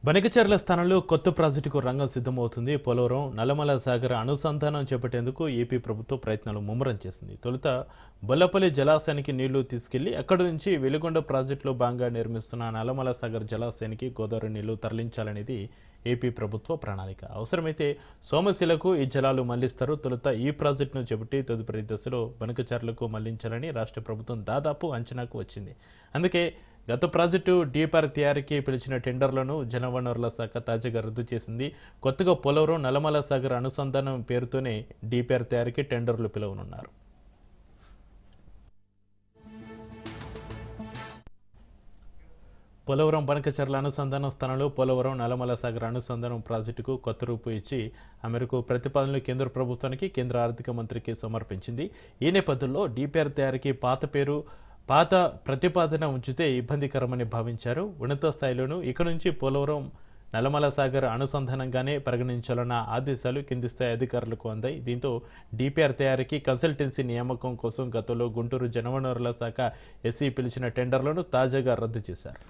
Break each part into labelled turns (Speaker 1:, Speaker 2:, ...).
Speaker 1: బనకచర్ల స్థానంలో కొత్త ప్రాజెక్టుకు రంగం సిద్ధమవుతుంది. పోలవరం నల్లమల సాగర్ అనుసంధానం చేపట్టేందుకు ఏపీ ప్రభుత్వం ప్రయత్నాలు ముమ్మరం చేసింది. తొలుత బొల్లపల్లి జలాశయానికి నీళ్లు తీసుకెళ్లి అక్కడి నుంచి వెలుగొండ ప్రాజెక్టులో భాగంగా నిర్మిస్తున్న నల్లమల సాగర్ జలాశయానికి గోదావరి నీళ్లు తరలించాలనేది ఏపీ ప్రభుత్వ ప్రణాళిక. అవసరమైతే సోమశిలకు ఈ జలాలు మళ్లిస్తారు. తొలుత ఈ ప్రాజెక్టును చేపట్టి తదుపరి దశలో బనకచర్లకు మళ్లించాలని రాష్ట్ర ప్రభుత్వం దాదాపు అంచనాకు వచ్చింది. అందుకే గత ప్రాజెక్టు డీపీఆర్ తయారీకి పిలిచిన టెండర్లను జలవనరుల శాఖ తాజాగా రద్దు చేసింది. కొత్తగా పోలవరం నల్లమల సాగర్ అనుసంధానం పేరుతోనే డీపీఆర్ తయారీకి టెండర్లు పిలవనున్నారు. పోలవరం బనకచర్ల అనుసంధానం స్థానంలో పోలవరం నల్లమల సాగర్ అనుసంధానం ప్రాజెక్టుకు కొత్త రూపు ఇచ్చి ఆ మేరకు ప్రతిపాదనలు కేంద్ర ప్రభుత్వానికి కేంద్ర ఆర్థిక మంత్రికి సమర్పించింది. ఈ నేపథ్యంలో డీపీఆర్ తయారీకి పాత ప్రతిపాదన ఉంచితే ఇబ్బందికరమని భావించారు. ఉన్నత స్థాయిలోనూ ఇక నుంచి పోలవరం నల్లమల సాగర్ అనుసంధానంగానే పరిగణించాలన్న ఆదేశాలు కింది స్థాయి అధికారులకు అందాయి. దీంతో డీపీఆర్ తయారీకి కన్సల్టెన్సీ నియామకం కోసం గతంలో గుంటూరు జలవనరుల శాఖ ఎస్సీ పిలిచిన టెండర్లను తాజాగా రద్దు చేశారు.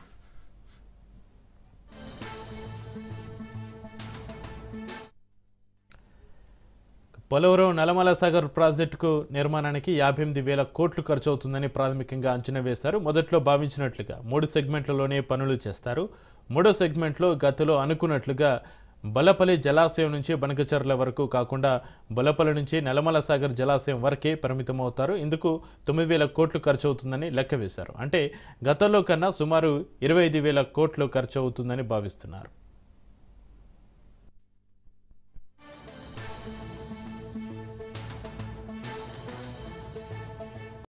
Speaker 1: పోలవరం నల్లమల సాగర్ ప్రాజెక్టుకు నిర్మాణానికి 58,000 కోట్లు ఖర్చు అవుతుందని ప్రాథమికంగా అంచనా వేశారు. మొదట్లో భావించినట్లుగా 3 సెగ్మెంట్లలోనే పనులు చేస్తారు. 3వ సెగ్మెంట్లో గతంలో అనుకున్నట్లుగా బొల్లపల్లి జలాశయం నుంచి బనకచర్ల వరకు కాకుండా బొల్లపల్లి నుంచి నల్లమల సాగర్ జలాశయం వరకే పరిమితమవుతారు. ఇందుకు 9,000 కోట్లు ఖర్చు అవుతుందని లెక్క వేశారు. అంటే గతంలో కన్నా సుమారు 25,000 కోట్లు ఖర్చు అవుతుందని భావిస్తున్నారు.